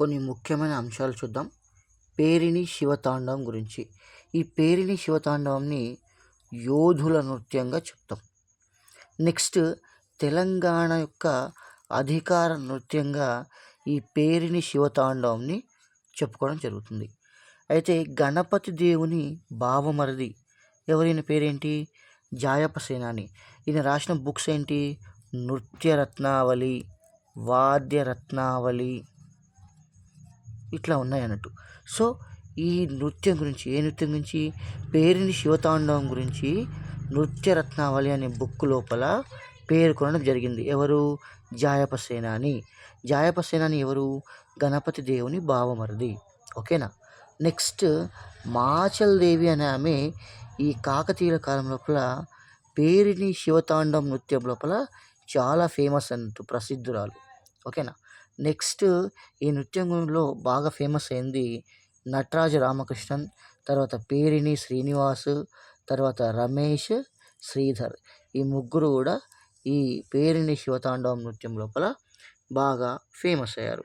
కొన్ని ముఖ్యమైన అంశాలు చూద్దాం. పేరిణి శివతాండవం గురించి. ఈ పేరిణి శివతాండవంని యోధుల నృత్యంగా చెప్తాం. నెక్స్ట్ తెలంగాణ యొక్క అధికార నృత్యంగా ఈ పేరిణి శివతాండవంని చెప్పుకోవడం జరుగుతుంది. అయితే గణపతి దేవుని బావమరిది ఎవరైన పేరేంటి? జాయప సేనాని. ఈయన రాసిన బుక్స్ ఏంటి? నృత్యరత్నావళి, వాద్యరత్నావళి, ఇట్లా ఉన్నాయన్నట్టు. సో ఈ నృత్యం గురించి, ఏ నృత్యం గురించి? పేరిణి శివతాండవం గురించి నృత్యరత్నావళి అనే బుక్ లోపల పేర్కొనడం జరిగింది. ఎవరు? జాయప సేనాని. జాయప సేనాని ఎవరు? గణపతి దేవుని బావమరిది. ఓకేనా. నెక్స్ట్ మాచల్ దేవి అనే ఆమె ఈ కాకతీయుల కాలం లోపల పేరిణి శివతాండవం నృత్యం లోపల చాలా ఫేమస్ అన్నట్టు, ప్రసిద్ధురాలు. ఓకేనా. నెక్స్ట్ ఈ నృత్యంలో బాగా ఫేమస్ అయింది నటరాజ రామకృష్ణన్, తర్వాత పేరిణి శ్రీనివాస్, తర్వాత రమేష్, శ్రీధర్. ఈ ముగ్గురు కూడా ఈ పేరిణి శివతాండవం నృత్యం లోపల బాగా ఫేమస్ అయ్యారు.